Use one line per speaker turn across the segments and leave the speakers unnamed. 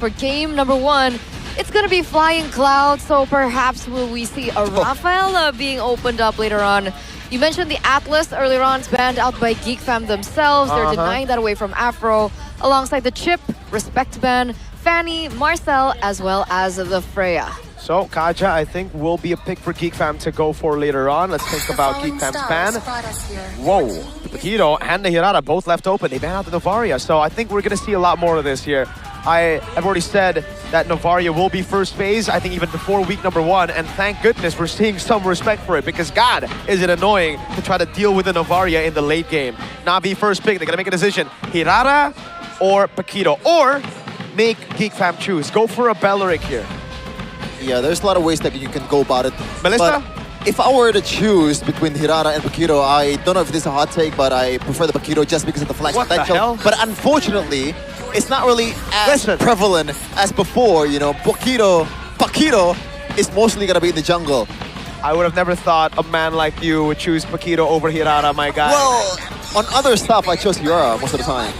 for game number 1, it's gonna be Flying Cloud, so perhaps will we see a Rafaela being opened up later on. You mentioned the Atlas earlier on. It's banned out by Geek Fam themselves. They're denying that away from APHRO, alongside the Chip, Respect ban, Fanny, Marcel, as well as the Freya.
So, Kaja, I think, will be a pick for Geek Fam to go for later on. Let's think about Geek Fam's ban. Whoa, the Paquito and the Hirara both left open. They ban out the Novaria, so I think we're going to see a lot more of this here. I have already said that Novaria will be first phase, I think even before week number 1, and thank goodness we're seeing some respect for it, because God, is it annoying to try to deal with the Novaria in the late game. Navi first pick, they're going to make a decision. Hirara or Paquito, or make Geek Fam choose. Go for a Belleric here.
Yeah, there's a lot of ways that you can go about it.
Melissa?
But if I were to choose between Hirara and Paquito, I don't know if this is a hot take, but I prefer the Paquito just because of the flash potential.
Hell?
But unfortunately, it's not really as prevalent as before. You know, Paquito is mostly gonna be in the jungle.
I would have never thought a man like you would choose Paquito over Hirara, my guy.
Well, on other stuff, I chose Hirara most of the time.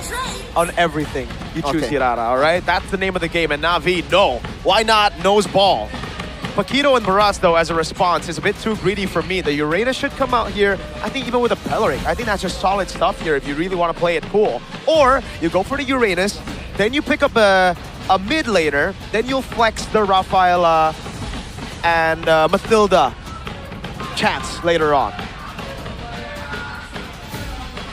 On everything, you choose Hirara, all right? That's the name of the game, and Navi, no. Why not nose ball? Paquito and Barras, though, as a response, is a bit too greedy for me. The Uranus should come out here, I think even with a Belleric. I think that's just solid stuff here if you really want to play it cool. Or you go for the Uranus, then you pick up a mid laner, then you'll flex the Rafaela and Mathilda chance later on.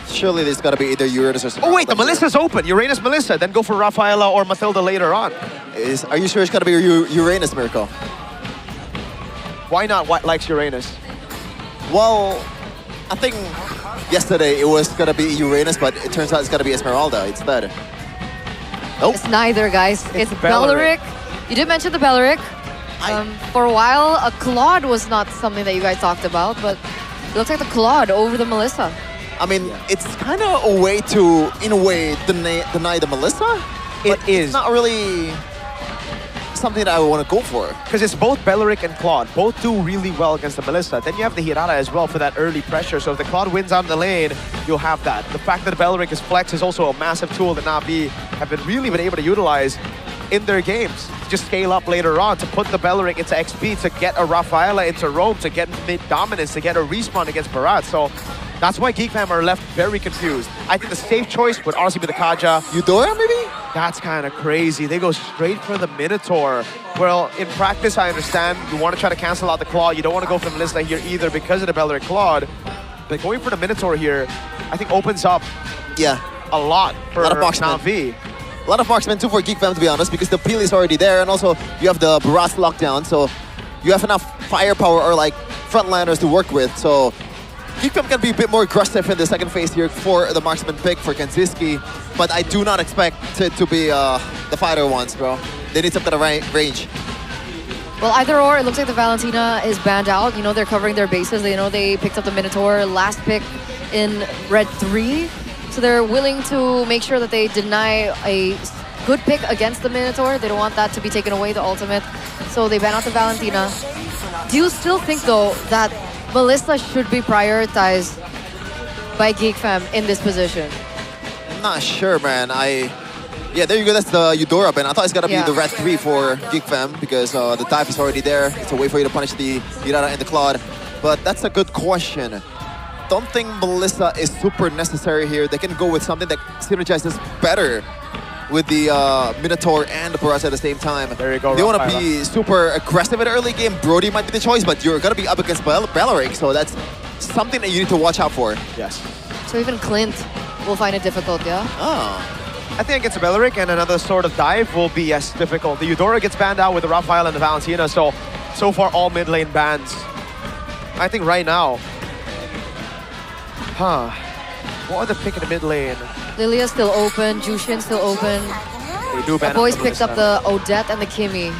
Surely there's got to be either Uranus or something.
Oh wait, the Melissa's open. Uranus, Melissa. Then go for Rafaela or Mathilda later on.
Are you sure it's got to be Uranus, Mirko?
Why not? What likes Uranus?
Well, I think yesterday it was going to be Uranus, but it turns out it's going to be Esmeralda instead.
Nope. It's neither, guys. It's Belleric. You did mention the Belleric. For a while, a Claude was not something that you guys talked about, but it looks like the Claude over the Melissa.
I mean, it's kind of a way to, in a way, deny the Melissa.
It is.
It's not really something that I want to go for.
Because it's both Belleric and Claude. Both do really well against the Melissa. Then you have the Hirara as well for that early pressure. So if the Claude wins out in the lane, you'll have that. The fact that the Belleric is flex is also a massive tool that Navi have really been able to utilize in their games. Just scale up later on to put the Belleric into XP, to get a Rafaela into roam, to get mid-dominance, to get a respawn against Barat. So that's why Geek Fam are left very confused. I think the safe choice would honestly be the Kaja.
Eudora, maybe?
That's kind of crazy. They go straight for the Minotaur. Well, in practice, I understand you want to try to cancel out the Claw. You don't want to go for the Melissa here either because of the Belleric Claude. But going for the Minotaur here, I think opens up a lot for Navi.
A lot of marksmen too for Geek Fam, to be honest, because the peel is already there, and also you have the Baras lockdown, so you have enough firepower or like frontliners to work with. So Geek Fam can be a bit more aggressive in the second phase here for the marksman pick for KennzyySkie, but I do not expect it to be the fighter ones, bro. They need some kind of range.
Well, either or, it looks like the Valentina is banned out. You know, they're covering their bases. They know they picked up the Minotaur last pick in Red 3. So they're willing to make sure that they deny a good pick against the Minotaur. They don't want that to be taken away, the ultimate. So they ban out the Valentina. Do you still think, though, that Melissa should be prioritized by Geek Fam in this position?
I'm not sure, man. Yeah, there you go. That's the Eudora ban. I thought it's gonna be the Red 3 for Geek Fam because the dive is already there. It's a way for you to punish the Hirara and the Claude. But that's a good question. Don't think Melissa is super necessary here. They can go with something that synergizes better with the Minotaur and the Baras at the same time.
There you go.
They want to be super aggressive in the early game. Brody might be the choice, but you're gonna be up against Belleric, so that's something that you need to watch out for.
Yes.
So even Clint will find it difficult, yeah?
Oh.
I think against Belleric and another sort of dive will be as difficult. The Eudora gets banned out with the Raphael and the Valentina, so far all mid lane bans. I think right now, what are the pick in the mid lane?
Lilia's still open, Jushin still open.
They do ban
the boys picked up the Odette and the Kimmy.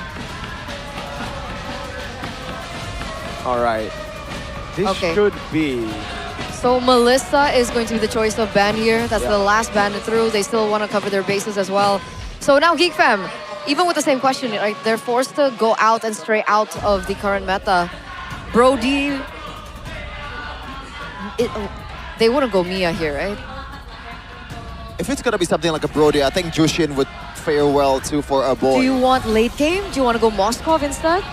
All right. This should be...
So Melissa is going to be the choice of ban here. That's the last ban through. They still want to cover their bases as well. So now Geek Fam, even with the same question, right, they're forced to go out and stray out of the current meta. Brody, they wouldn't go Mia here, right?
If it's gonna be something like a Brody, I think Jushin would fare well too for a boy.
Do you want late game? Do you want to go Moskov instead?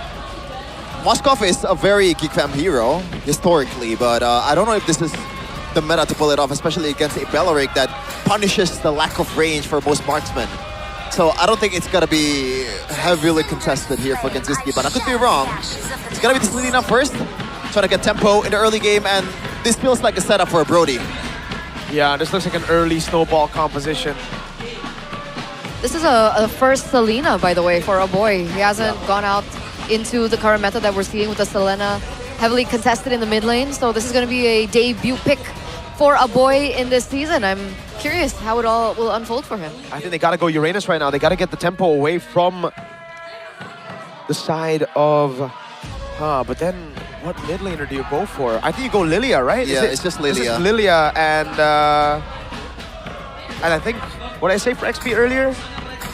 Moskov is a very Geek Fam hero, historically, but I don't know if this is the meta to pull it off, especially against a Belleric that punishes the lack of range for most marksmen. So I don't think it's gonna be heavily contested here for KennzyySkie, but I could be wrong. It's gonna be the Selena first, trying to get tempo in the early game, and this feels like a setup for a Brody.
Yeah, this looks like an early snowball composition.
This is a first Selena, by the way, for a boy. He hasn't gone out into the current meta that we're seeing with the Selena heavily contested in the mid lane. So this is going to be a debut pick for a boy in this season. I'm curious how it all will unfold for him.
I think they got to go Uranus right now. They got to get the tempo away from the side of... but then what mid laner do you go for? I think you go Lilia, right?
Yeah, it's just Lilia.
This is Lilia and I think, what did I say for XP earlier?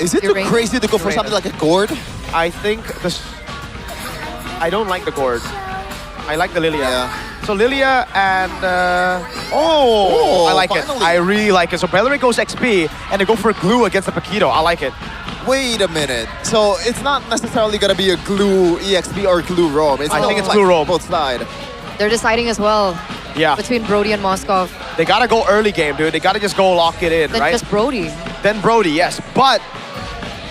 Is it too crazy to go for something like a Gourd?
I think this... I don't like the Gourd. I like the Lilia.
Yeah.
So Lilia and... I like
finally.
it. I really like it. So Belleric goes XP and they go for glue against the Paquito. I like it.
Wait a minute. So it's not necessarily gonna be a glue EXP or glue roam.
I think it's glue roam.
Both side.
They're deciding as well.
Yeah.
Between Brody and Moskov.
They gotta go early game, dude. They gotta just go lock it in,
Then
right?
just Brody.
Then Brody, yes. But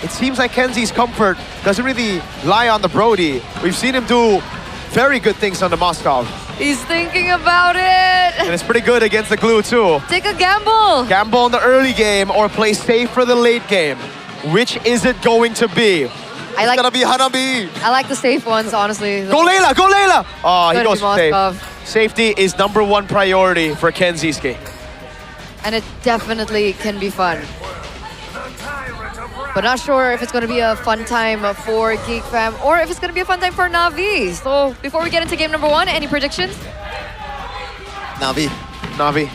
it seems like Kenzzy's comfort doesn't really lie on the Brody. We've seen him do very good things on the Moskov.
He's thinking about it.
And it's pretty good against the glue too.
Take a gamble.
Gamble in the early game or play safe for the late game. Which is it going to be?
It's gonna be Hanabi.
I like the safe ones, honestly.
Go Layla! Go Layla! Oh, he goes safe.
Moskov.
Safety is #1 priority for KennzyySkie.
And it definitely can be fun. But not sure if it's going to be a fun time for Geek Fam or if it's going to be a fun time for NAVI. So before we get into game #1, any predictions?
Navi.
Navi.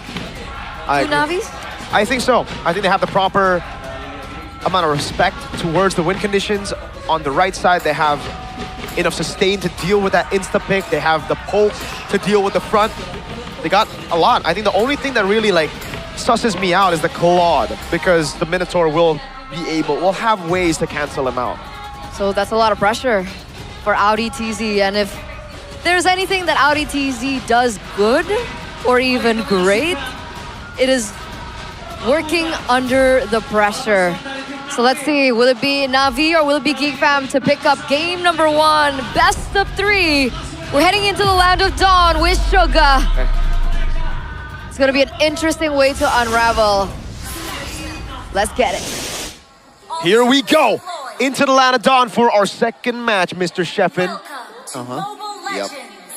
Two Navis?
I think so. I think they have the proper amount of respect towards the win conditions. On the right side, they have enough sustain to deal with that insta-pick. They have the poke to deal with the front. They got a lot. I think the only thing that really like susses me out is the Claude, because the Minotaur will have ways to cancel him out.
So that's a lot of pressure for AudyTzy. And if there's anything that AudyTzy does good or even great, it is working under the pressure. So let's see, will it be NAVI or will it be Geek Fam to pick up game #1, best of 3. We're heading into the land of dawn with Suga.
Okay.
It's gonna be an interesting way to unravel. Let's get it.
Here we go, into the land of dawn for our second match, Mr. Sheffin.
Yep.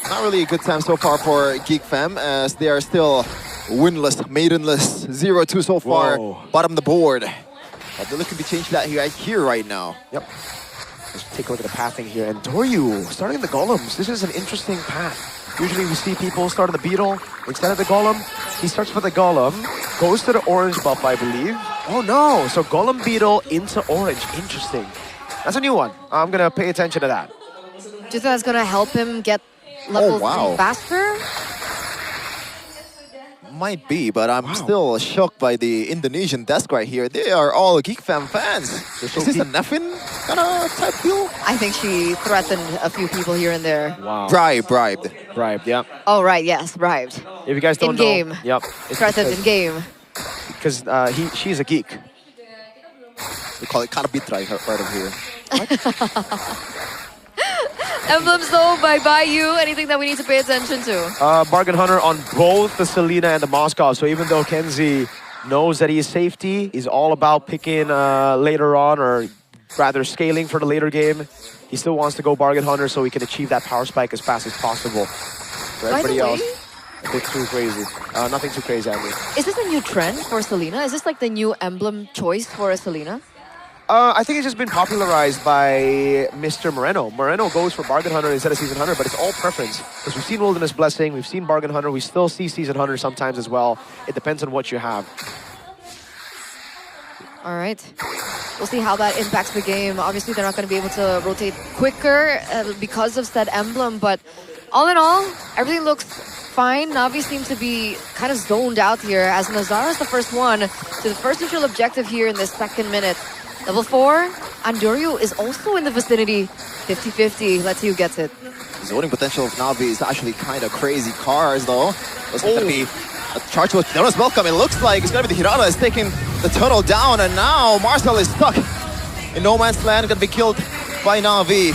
Not really a good time so far for Geek Fam, as they are still winless, maidenless, 0-2 so far, bottom of the board. But they're looking to change that here right now.
Yep. Let's take a look at the pathing here. And Doryu starting the golems. This is an interesting path. Usually we see people start on the beetle instead of the golem. He starts with the golem, goes to the orange buff, I believe. Oh no, so golem beetle into orange. Interesting. That's a new one. I'm gonna pay attention to that.
Do you think that's gonna help him get level 3 faster?
Might be, but I'm still shocked by the Indonesian desk right here. They are all Geek Fam fans. Is this a Neffin kind of type deal?
I think she threatened a few people here and there.
Wow.
Bribed.
Yeah.
Oh, right, yes, bribed.
If you guys don't know.
In-game.
Yep.
Threatened in-game.
Because she's a geek.
We call it kind of beat right over here.
Emblems though, bye-bye you. Anything that we need to pay attention to?
Bargain Hunter on both the Selena and the Moskov. So even though Kennzzy knows that he is safety, he's all about picking later on, or rather scaling for the later game. He still wants to go Bargain Hunter so he can achieve that power spike as fast as possible. For everybody else, a bit too crazy. Nothing too crazy, I mean.
Is this a new trend for Selena? Is this like the new emblem choice for a Selena?
I think it's just been popularized by Mr. Moreno. Moreno goes for Bargain Hunter instead of Season Hunter, but it's all preference. Because we've seen Wilderness Blessing, we've seen Bargain Hunter, we still see Season Hunter sometimes as well. It depends on what you have.
All right. We'll see how that impacts the game. Obviously, they're not going to be able to rotate quicker because of said emblem, but all in all, everything looks fine. Navi seems to be kind of zoned out here as Nazara is the first one to the first neutral objective here in this second minute. Level 4, Andoryu is also in the vicinity. 50-50, let's see who gets it.
Zoning potential of NAVI is actually kind of crazy. Karss, though, was going to be a charge with Notice Welcome. It looks like it's going to be the Hirata is taking the turtle down, and now Marcel is stuck in no man's land, going to be killed by NAVI.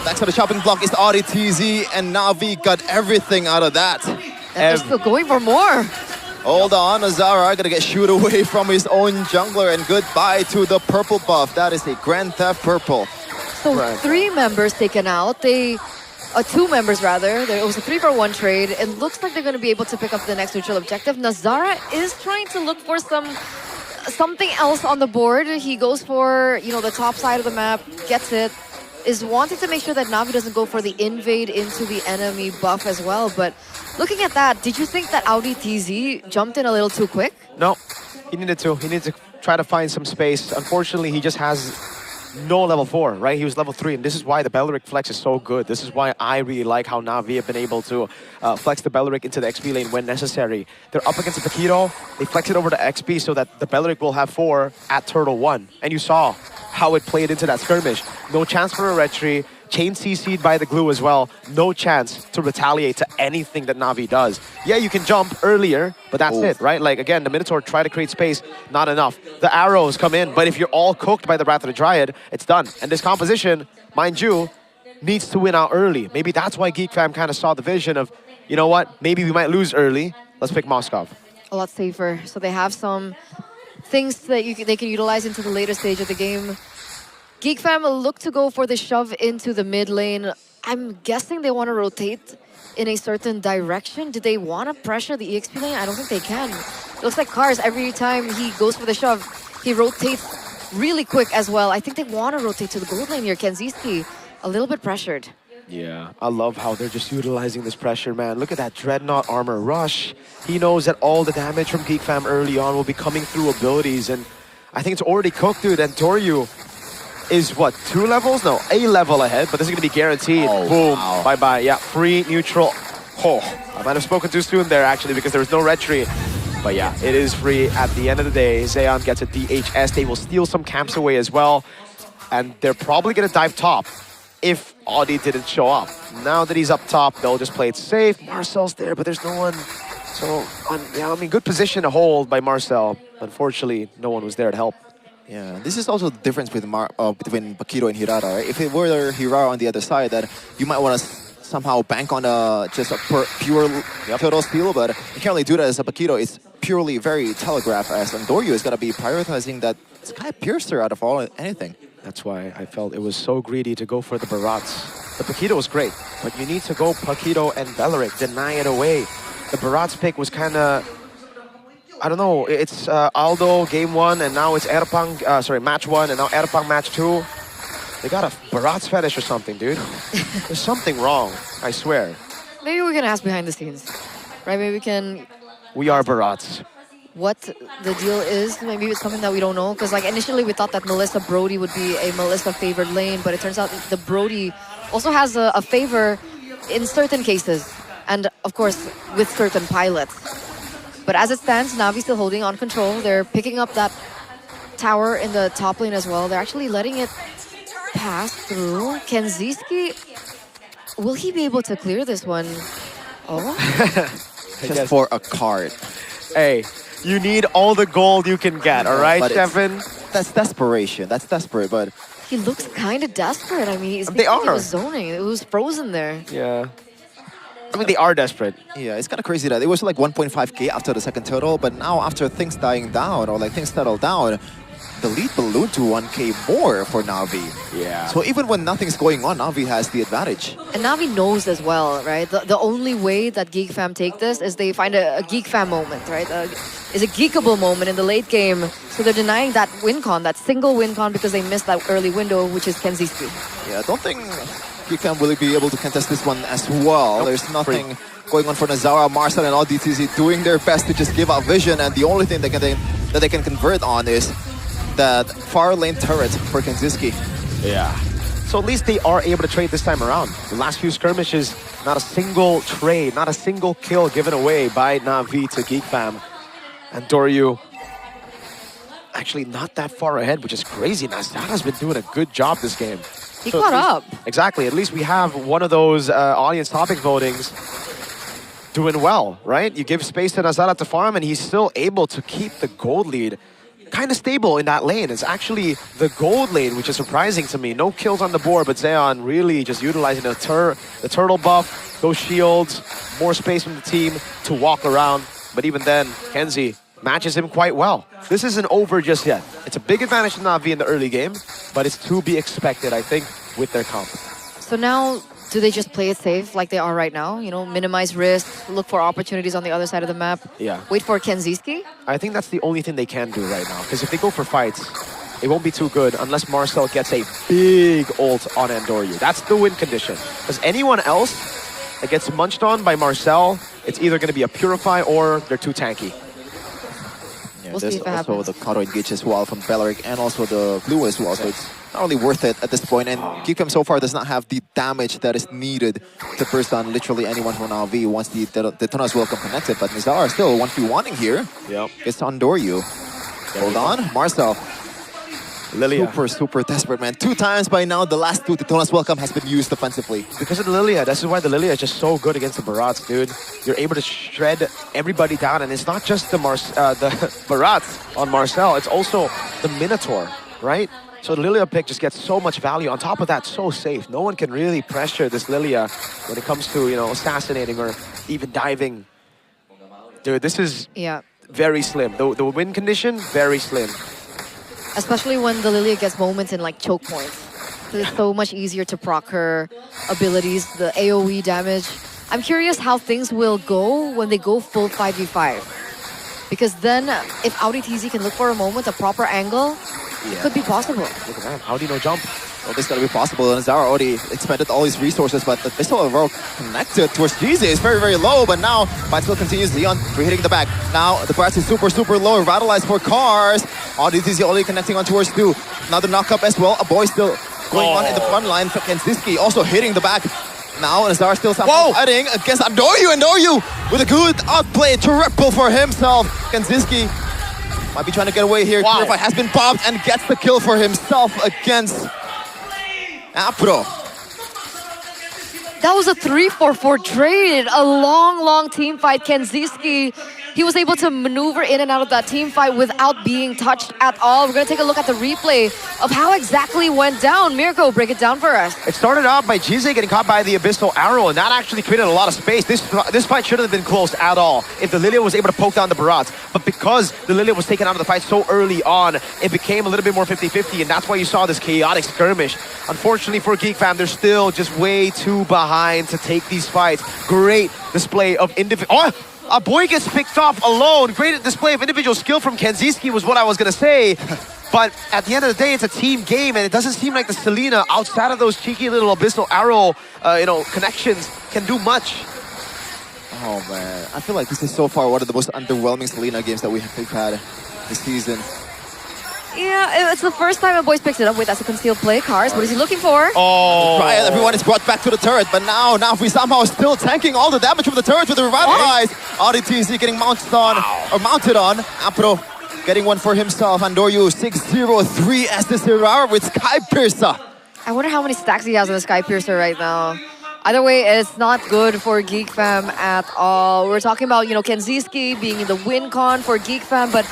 Next to the chopping block is AudyTzy, and NAVI got everything out of that.
And they're still going for more.
Hold on, Azara gonna get shooed away from his own jungler, and goodbye to the purple buff. That is a Grand Theft Purple.
So 3 members taken out. 2 members rather. It was a 3-for-1 trade. It looks like they're going to be able to pick up the next neutral objective. Nazara is trying to look for something else on the board. He goes for, you know, the top side of the map, gets it. Is wanting to make sure that NAVI doesn't go for the invade into the enemy buff as well. But looking at that, did you think that AudyTzy jumped in a little too quick?
No, he needed to. He needed to try to find some space. Unfortunately, he just has no level 4, right? He was level 3, and this is why the Belleric flex is so good. This is why I really like how Navi have been able to flex the Belleric into the XP lane when necessary. They're up against the Paquito. They flex it over to XP so that the Belleric will have 4 at Turtle 1. And you saw how it played into that skirmish. No chance for a retry. Chain CC'd by the glue as well. No chance to retaliate to anything that Navi does. Yeah, you can jump earlier, but that's it, right? Like, again, the Minotaur try to create space, not enough. The arrows come in, but if you're all cooked by the Wrath of the Dryad, it's done. And this composition, mind you, needs to win out early. Maybe that's why Geek Fam kind of saw the vision of, you know what, maybe we might lose early. Let's pick Moskov.
A lot safer. So they have some things that they can utilize into the later stage of the game. Geek Fam look to go for the shove into the mid lane. I'm guessing they want to rotate in a certain direction. Do they want to pressure the EXP lane? I don't think they can. It looks like Karss, every time he goes for the shove, he rotates really quick as well. I think they want to rotate to the gold lane here. KennzyySkie, a little bit pressured.
Yeah, I love how they're just utilizing this pressure, man. Look at that Dreadnought armor rush. He knows that all the damage from Geek Fam early on will be coming through abilities, and I think it's already cooked, dude. And Doryu is what, 2 levels? No, a level ahead, but this is going to be guaranteed.
Oh,
boom,
wow.
bye-bye. Yeah, free neutral. Oh, I might have spoken too soon there, actually, because there was no retry. But yeah, it is free at the end of the day. Zeon gets a DHS. They will steal some camps away as well. And they're probably going to dive top if Audi didn't show up. Now that he's up top, they'll just play it safe. Marcel's there, but there's no one. So, yeah, I mean, good position to hold by Marcel. Unfortunately, no one was there to help.
Yeah, this is also the difference between Paquito and Hirata, right? If it were Hirata on the other side, that you might want to somehow bank on just a pure turtle steal, but you can't really do that as a Paquito. It's purely very telegraph, as Doryu is going to be prioritizing that Sky Piercer out of anything.
That's why I felt it was so greedy to go for the Barats. The Paquito was great, but you need to go Paquito and Belleric, deny it away. The Barats pick was kind of, I don't know, it's Aldo game 1, and now it's Erpang, match 1, and now Erpang match 2. They got a Barats fetish or something, dude. There's something wrong, I swear.
Maybe we can ask behind the scenes, right? Maybe we can...
We are Barats.
What the deal is, maybe it's something that we don't know. Because like initially we thought that Melissa Brody would be a Melissa favored lane, but it turns out the Brody also has a favor in certain cases. And of course, with certain pilots. But as it stands, Navi still holding on control. They're picking up that tower in the top lane as well. They're actually letting it pass through. KennzyySkie, will he be able to clear this one? Oh.
Just for a card.
Hey, you need all the gold you can get, all right, Keven?
That's desperation. That's desperate, but...
He looks kind of desperate. I mean,
they are.
He was zoning. It was frozen there.
Yeah. I mean, they are desperate.
Yeah, it's kind of crazy that it was like 1.5k after the second turtle, but now after things dying down, or like things settle down, the lead ballooned to 1k more for Navi.
Yeah.
So even when nothing's going on, Navi has the advantage.
And Navi knows as well, right? The only way that Geek Fam take this is they find a Geek Fam moment, right? Is a geekable moment in the late game. So they're denying that win con, that single win con, because they missed that early window, which is KennzyySkie.
Yeah, I don't think Geek Fam will be able to contest this one as well.
Nope.
There's nothing going on for Nazara, Marcel, and AudyTzy doing their best to just give out vision, and the only thing that they can convert on is that far lane turret for KennzyySkie.
Yeah. So at least they are able to trade this time around. The last few skirmishes, not a single trade, not a single kill given away by Navi to Geek Fam. And Doryu, actually not that far ahead, which is crazy. Nazara's been doing a good job this game.
He caught up.
Exactly. At least we have one of those audience topic votings doing well, right? You give space to Nazara to farm, and he's still able to keep the gold lead kind of stable in that lane. It's actually the gold lane, which is surprising to me. No kills on the board, but Zeon really just utilizing the turtle buff, those shields, more space from the team to walk around. But even then, Kenzie matches him quite well. This isn't over just yet. It's a big advantage to NAVI in the early game, but it's to be expected, I think, with their comp.
So now, do they just play it safe like they are right now? You know, minimize risk, look for opportunities on the other side of the map.
Yeah.
Wait for KennzyySkie?
I think that's the only thing they can do right now. Because if they go for fights, it won't be too good unless Marcel gets a big ult on Andoryu. That's the win condition. Because anyone else that gets munched on by Marcel, it's either going to be a Purify or they're too tanky.
Yeah,
We'll see
there's
if it
also
happens.
the Counter Engage as well from Beleric and also the blue as well. So it's not really worth it at this point. And Geek so far does not have the damage that is needed to burst on literally anyone from NAVI once the Detona's welcome connected. But Nizar still 1v1ing here.
Yep.
It's Andoryu. Hold on, Marcel.
Lilia.
Super desperate, man. 2 times by now, the last 2 Detona's welcome has been used defensively.
Because of the Lilia, this is why the Lilia is just so good against the Barats, dude. You're able to shred everybody down, and it's not just the Barats on Marcel, it's also the Minotaur, right? So the Lilia pick just gets so much value. On top of that, so safe. No one can really pressure this Lilia when it comes to, you know, assassinating or even diving. Dude, this is very slim. The win condition, very slim.
Especially when the Lilia gets moments in like choke points. So it's so much easier to proc her abilities, the AoE damage. I'm curious how things will go when they go full 5v5. Because then, if AudyTzy can look for a moment, a proper angle, it could be possible.
Look at that, Audi no jump.
Well, this is going to be possible, and Zara already expended all his resources, but the pistol overall connected towards Jiizee is very low, but now fight still continues. Leon hitting the back. Now the Brass is super low. Revitalized for Karss. AudyTzy already connecting on towards 2. Another knockup as well. A boy still going on in the front line. KennzyySkie also hitting the back. Now Nazar still fighting against Andoryu. Andoryu with a good outplay, triple for himself. KennzyySkie might be trying to get away here. Purify has been popped and gets the kill for himself against APHRO.
That was a 3-4-4 trade. A long team fight. KennzyySkie, he was able to maneuver in and out of that team fight without being touched at all. We're going to take a look at the replay of how exactly went down. Mirko, break it down for us.
It started out by Jiizee getting caught by the Abyssal Arrow, and that actually created a lot of space. This fight shouldn't have been close at all if the Lilia was able to poke down the Barats. But because the Lilia was taken out of the fight so early on, it became a little bit more 50-50, and that's why you saw this chaotic skirmish. Unfortunately for Geek fam, they're still just way too behind to take these fights. Great display of individual... A boy gets picked off alone. Great display of individual skill from KennzyySkie was what I was going to say. But at the end of the day, it's a team game, and it doesn't seem like the Selena, outside of those cheeky little Abyssal Arrow, connections, can do much.
Oh, man. I feel like this is so far one of the most underwhelming Selena games that we've had this season.
Yeah, it's the first time a boys picked it up with as a concealed play. Karss, what is he looking for?
Oh!
Right, everyone is brought back to the turret, but now we somehow still tanking all the damage from the turret with the revitalize. AudyTzy getting mounted on. APHRO getting one for himself. Andoryu 6-0-3 as the Zerara with Sky Piercer.
I wonder how many stacks he has on the Sky Piercer right now. Either way, it's not good for Geek fam at all. We're talking about, KennzyySkie being in the win con for Geek fam, but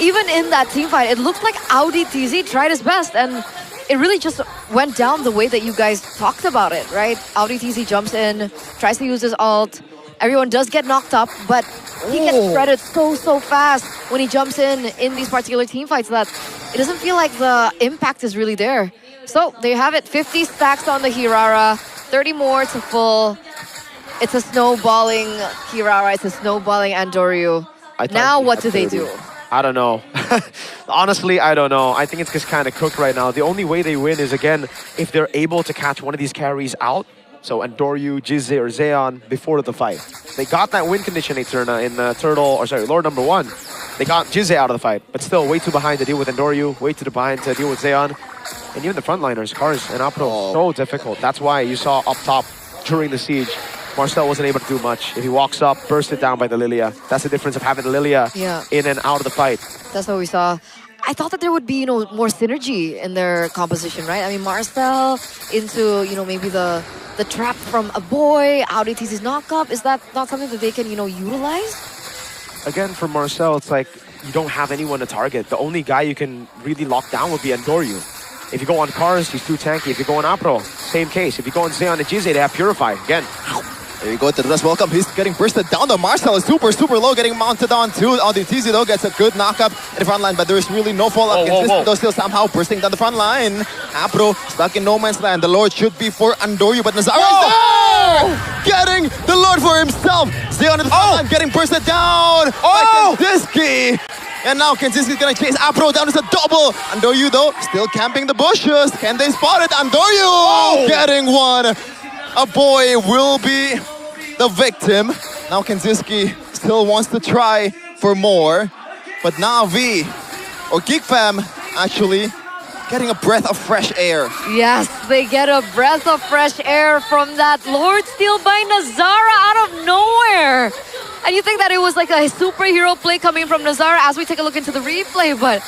even in that team fight, it looked like AudyTzy tried his best, and it really just went down the way that you guys talked about it, right? AudyTzy jumps in, tries to use his ult. Everyone does get knocked up, but he gets shredded so fast when he jumps in these particular team fights that it doesn't feel like the impact is really there. So there you have it, 50 stacks on the Hirara, 30 more to full. It's a snowballing Hirara, it's a snowballing Andoryu. Now what do they do?
I don't know. Honestly, I don't know. I think it's just kind of cooked right now. The only way they win is, again, if they're able to catch one of these carries out. So Andoryu, Jiizee, or Zeon before the fight. They got that win condition, Eterna, in Lord number 1. They got Jiizee out of the fight, but still way too behind to deal with Andoryu, way too behind to deal with Zeon. And even the frontliners, Karss and APHRO, so difficult. That's why you saw up top during the siege, Marcel wasn't able to do much. If he walks up, bursted down by the Lilia. That's the difference of having the Lilia in and out of the fight.
That's what we saw. I thought that there would be, more synergy in their composition, right? I mean, Marcel into, maybe the trap from a boy, AudyTzy's knock-up. Is that not something that they can, utilize?
Again, for Marcel, it's like you don't have anyone to target. The only guy you can really lock down would be Andoryu. If you go on Karss, he's too tanky. If you go on APHRO, same case. If you go on Zeon and Jiizee, they have Purify. Again.
There you go, to the rest. Welcome. He's getting bursted down. The Marcel is super low, getting mounted on too. AudyTzy though gets a good knock-up in the front line, but there is really no follow-up. Though still somehow bursting down the front line. APHRO stuck in no man's land. The Lord should be for Andoryu, but Nazara is there! Getting the Lord for himself. Zeon in the front line, getting bursted down by KennzyySkie. And now KennzyySkie is gonna chase APHRO down. It's a double. Andoryu though, still camping the bushes. Can they spot it? Andoryu getting one. A boy will be the victim. Now KennzyySkie still wants to try for more. But NAVI, or Geek Fam, actually getting a breath of fresh air.
Yes, they get a breath of fresh air from that Lord Steal by Nazara out of nowhere. And you think that it was like a superhero play coming from Nazara as we take a look into the replay, but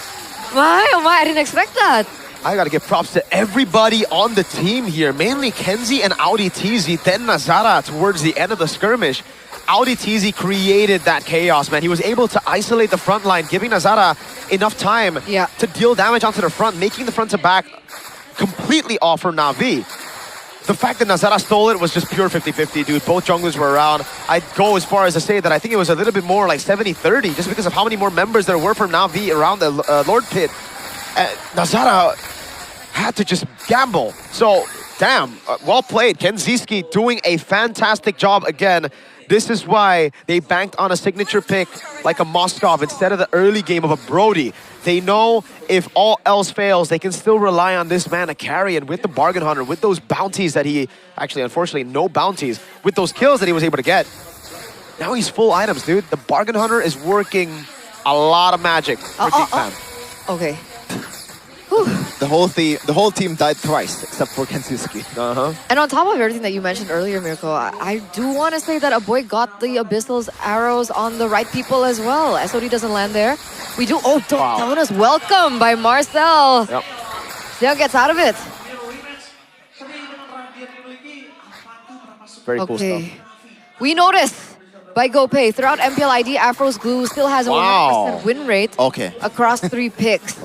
my, oh my, I didn't expect that.
I gotta give props to everybody on the team here, mainly Kenzie and AudyTzy, then Nazara towards the end of the skirmish. AudyTzy created that chaos, man. He was able to isolate the front line, giving Nazara enough time to deal damage onto the front, making the front to back completely off for NAVI. The fact that Nazara stole it was just pure 50-50, dude. Both junglers were around. I'd go as far as to say that I think it was a little bit more like 70-30, just because of how many more members there were from NAVI around the Lord Pit. Nazara had to just gamble. So, damn, well played. KennzyySkie doing a fantastic job again. This is why they banked on a signature pick like a Moskov instead of the early game of a Brody. They know if all else fails, they can still rely on this man to carry. And with the Bargain Hunter, with those bounties that he... Actually, unfortunately, no bounties. With those kills that he was able to get. Now he's full items, dude. The Bargain Hunter is working a lot of magic for Geek Fam.
Okay.
The whole team died twice, except for KennzyySkie.
And on top of everything that you mentioned earlier, Mirko, I do want to say that a boy got the Abyssal's arrows on the right people as well. SOD doesn't land there. We do. Oh, bonus welcome by Marcel.
Yep.
Zeon gets out of it.
Very cool stuff.
We notice by GoPay throughout MPL ID, APHRO's glue still has a 100% win rate across 3 picks.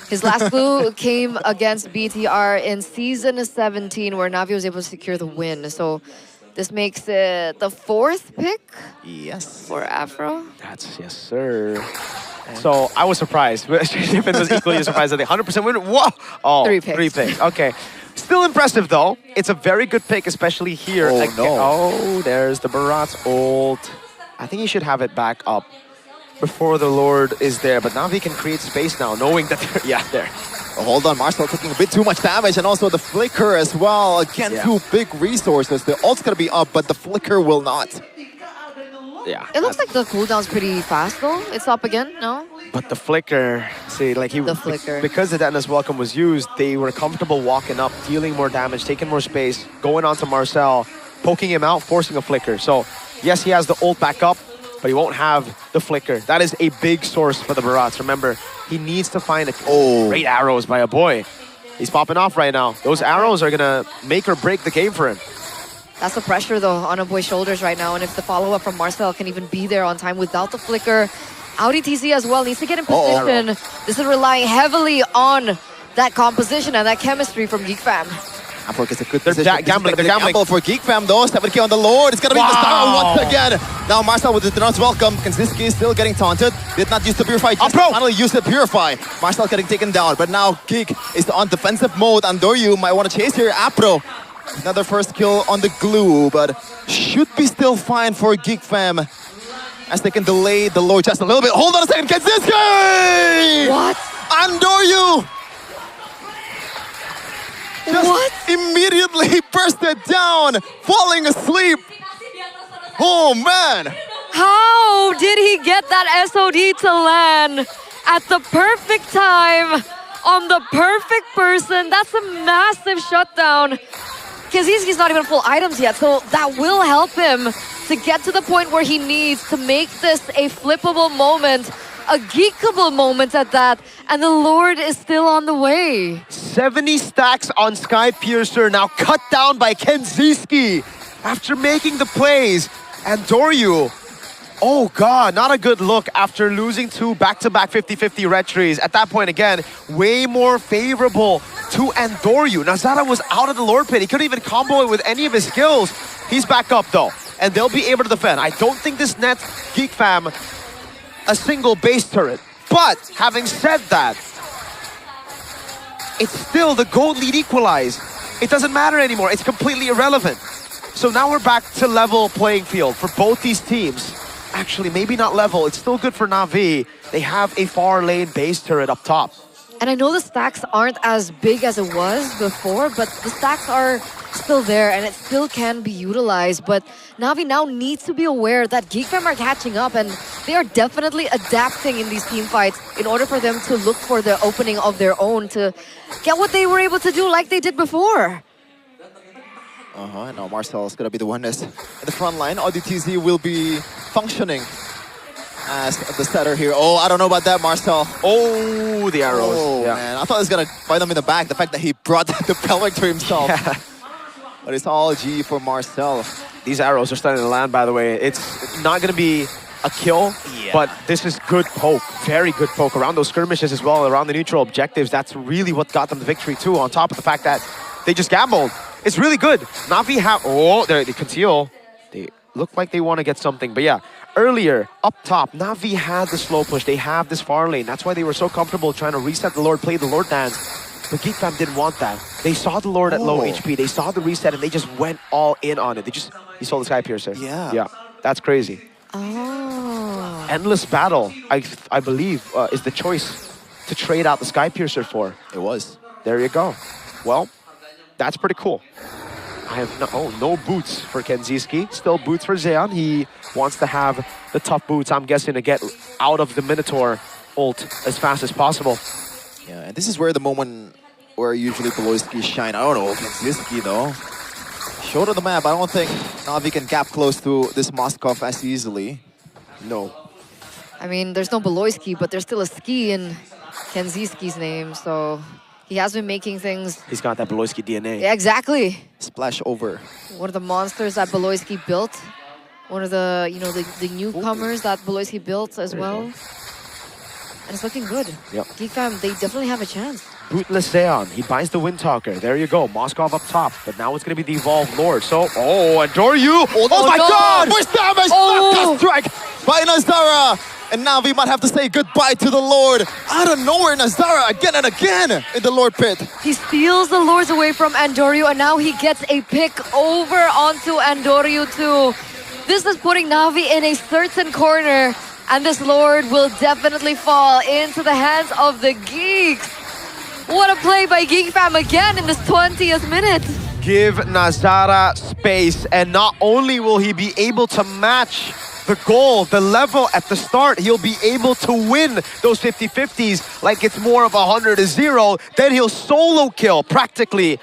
His last glue came against BTR in Season 17, where NAVI was able to secure the win. So this makes it the 4th pick for APHRO.
That's, yes, sir. So I was surprised. Stephen was equally surprised at the 100% win. Whoa! Oh,
3 picks.
3 picks. Okay. Still impressive, though. It's a very good pick, especially here. Oh, there's the Barat's ult. I think he should have it back up before the Lord is there, but NAVI can create space now, knowing that they're, there.
Oh, hold on, Marcel taking a bit too much damage, and also the Flicker as well. Again, 2 big resources. The ult's gonna be up, but the Flicker will not.
Yeah.
It looks like the cooldown's pretty fast, though. It's up again, no?
But the Flicker, see, like
the Flicker.
Because the Detonus Welcome was used, they were comfortable walking up, dealing more damage, taking more space, going on to Marcel, poking him out, forcing a Flicker. So, yes, he has the ult back up, but he won't have the Flicker. That is a big source for the Barats. Remember, he needs to find great arrows by a boy. He's popping off right now. Those arrows are gonna make or break the game for him.
That's the pressure, though, on a boy's shoulders right now. And if the follow-up from Marcel can even be there on time without the Flicker, AudyTzy as well needs to get in position. This is relying heavily on that composition and that chemistry from Geek Fam.
APHRO gets a good
They're
position.
gambling.
For Geek Fam though. 7k on the Lord. It's gonna be the star once again. Now Marcel with the Denons welcome. KennzyySkie is still getting taunted. Did not use the Purify. Just finally used the Purify. Marcel getting taken down. But now Geek is on defensive mode. Andoryu might want to chase here. APHRO. Another first kill on the glue, but should be still fine for Geek Fam, as they can delay the Lord just a little bit. Hold on a second, KennzyySkie!
What?
Andoryu! Just immediately bursted down, falling asleep. Oh man!
How did he get that SOD to land at the perfect time on the perfect person? That's a massive shutdown. KennzyySkie's not even full items yet, so that will help him to get to the point where he needs to make this a flippable moment a geekable moment at that, and the Lord is still on the way.
70 stacks on Skypiercer, now cut down by KennzyySkie. After making the plays, and Doryu, oh god, not a good look after losing 2 back-to-back 50-50 red trees. At that point, again, way more favorable to Andoryu. Nazara was out of the Lord Pit. He couldn't even combo it with any of his skills. He's back up, though, and they'll be able to defend. I don't think this nets Geek Fam a single base turret. But, having said that, it's still the gold lead equalize. It doesn't matter anymore. It's completely irrelevant. So now we're back to level playing field for both these teams. Actually, maybe not level. It's still good for NAVI. They have a far lane base turret up top.
And I know the stacks aren't as big as it was before, but the stacks are still there and it still can be utilized. But NAVI now needs to be aware that Geek Fam are catching up and they are definitely adapting in these team fights in order for them to look for the opening of their own to get what they were able to do like they did before.
Now Marcel is going to be the one that's in the front line. AudyTzy will be functioning as the setter here. Oh, I don't know about that, Marcel.
Oh, the arrows.
Oh,
yeah.
man. I thought it was going to fight him in the back. The fact that he brought the pelvic to himself.
Yeah.
But it's all G for Marcel.
These arrows are starting to land, by the way. It's not going to be a kill, but this is good poke. Very good poke around those skirmishes as well, around the neutral objectives. That's really what got them the victory, too, on top of the fact that they just gambled. It's really good. NAVI have... Oh, they conceal. They look like they want to get something. But yeah, earlier, up top, NAVI had the slow push. They have this far lane. That's why they were so comfortable trying to reset the Lord, play the Lord dance. But Geek Fam didn't want that. They saw the Lord at low HP. They saw the reset, and they just went all in on it. He saw the Skypiercer.
Yeah.
Yeah, that's crazy.
Oh.
Endless battle, I believe, is the choice to trade out the Skypiercer for.
It was.
There you go. Well, that's pretty cool. I have no boots for KennzyySkie. Still boots for Zeon. He wants to have the tough boots, I'm guessing, to get out of the Minotaur ult as fast as possible.
Yeah, and this is where the moment where usually BeloySkie shine. I don't know, KennzyySkie though. Short of the map, I don't think NAVI can gap close to this Moskov as easily.
No.
I mean, there's no BeloySkie, but there's still a ski in KennzyySkie's name, so he has been making things...
He's got that BeloySkie DNA.
Yeah, exactly.
Splash over.
One of the monsters that BeloySkie built. One of the, you know, the newcomers that BeloySkie built as well. And it's looking good.
Yep.
Geek Fam, they definitely have a chance.
Bootless Zeon. He buys the Windtalker. There you go. Moskov up top. But now it's going to be the Evolved Lord. So, and Doryu. Oh my god!
First damage!
Oh.
Strike by Nazara! And now we might have to say goodbye to the Lord. Out of nowhere, Nazara again and again in the Lord Pit.
He steals the Lords away from Andoryu, and now he gets a pick over onto Andoryu too. This is putting NAVI in a certain corner, and this Lord will definitely fall into the hands of the Geeks. What a play by Geek Fam again in this 20th minute.
Give Nazara space, and not only will he be able to match the goal, the level at the start, he'll be able to win those 50-50s like it's more of 100-0. Then he'll solo kill, practically,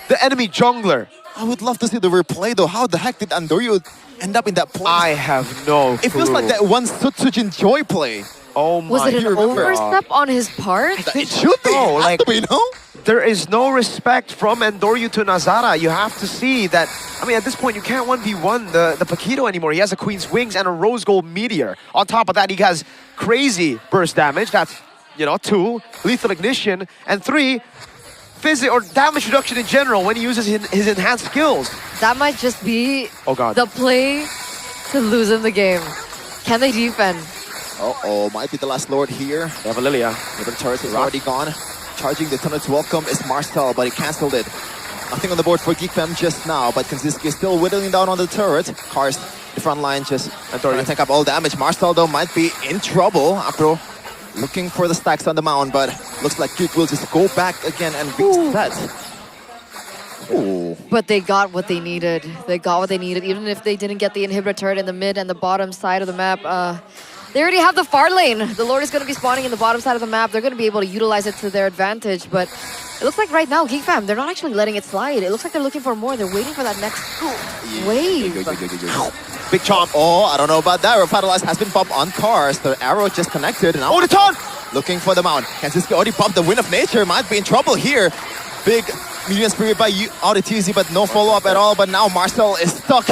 the enemy jungler.
I would love to see the replay though. How the heck did Andoryu end up in that place?
I have no clue.
It feels like that one Sutsujin Joy play.
Oh my.
Was it an overstep on his part?
It should be.
No, like,
we know.
There is no respect from Andoryu to Nazara. You have to see that. I mean, at this point, you can't 1v1 the Paquito anymore. He has a Queen's Wings and a Rose Gold Meteor. On top of that, he has crazy burst damage. That's, 2, lethal ignition, and 3, physics or damage reduction in general when he uses his enhanced skills.
That might just be the play to lose in the game. Can they defend?
Uh-oh, might be the last Lord here.
They have a Lilia.
The turret is already gone. Charging the Tunnel's welcome is Marcel, but he cancelled it. Nothing on the board for Geek Fam just now, but KennzyySkie is still whittling down on the turret. Karss, the front line, just trying to take up all damage. Marcel, though, might be in trouble. APHRO looking for the stacks on the mound, but looks like Geek will just go back again and reset. Ooh.
But they got what they needed. They got what they needed, even if they didn't get the inhibitor turret in the mid and the bottom side of the map. They already have the far lane. The Lord is going to be spawning in the bottom side of the map. They're going to be able to utilize it to their advantage, but It looks like right now, Geek Fam, they're not actually letting it slide. It looks like they're looking for more. They're waiting for that next wave.
Big chomp.
Oh, I don't know about that. Revitalize has been popped on Karss. The arrow just connected. And
Oh, the taunt!
looking for the mount. KennzyySkie already popped the Wind of Nature. Might be in trouble here. Big minion spirit by AudyTzy, but no follow-up at all. But now Marcel is stuck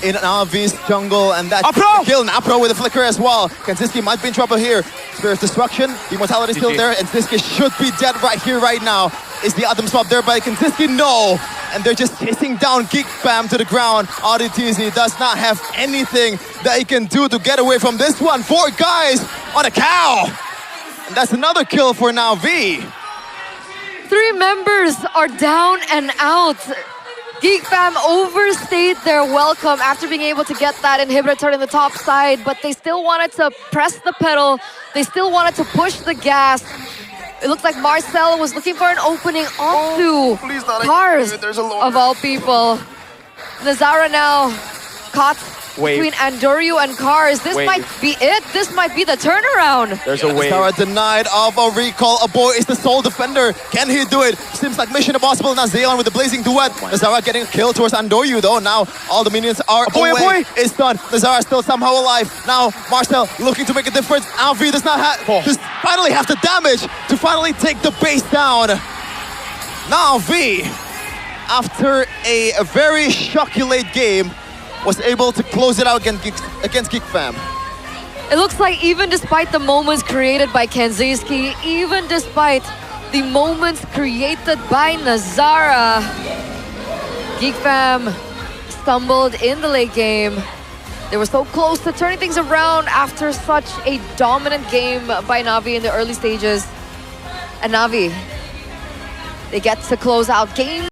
in NAVI's jungle, and that kill APHRO with a flicker as well. KennzyySkie might be in trouble here. Spirit of Destruction, the Immortality is still there, and KennzyySkie should be dead right here, right now. Is the Atom swap there by KennzyySkie? No! And they're just chasing down Geek Fam to the ground. AudyTzy does not have anything that he can do to get away from this one. 4 guys on a cow! And that's another kill for NAVI.
3 members are down and out. Geek Fam overstayed their welcome after being able to get that inhibitor turn in the top side, but they still wanted to press the pedal. They still wanted to push the gas. It looks like Marcel was looking for an opening onto Karss, of all people. Nazara now caught between Andoryu and Karss. This might be it. This might be the turnaround.
There's a wave.
Nazara denied of a recall. A boy is the sole defender. Can he do it? Seems like mission impossible. Now Zeon with the blazing duet. Nazara getting a kill towards Andoryu though. Now all the minions are away. It's done. Nazara still somehow alive. Now Marcel looking to make a difference. NAVI does not have does finally have the damage to finally take the base down. NAVI, after a very shocky late game, was able to close it out against Geek Fam.
It looks like even despite the moments created by KennzyySkie, even despite the moments created by Nazara, Geek Fam stumbled in the late game. They were so close to turning things around after such a dominant game by NAVI in the early stages. And NAVI, they get to close out game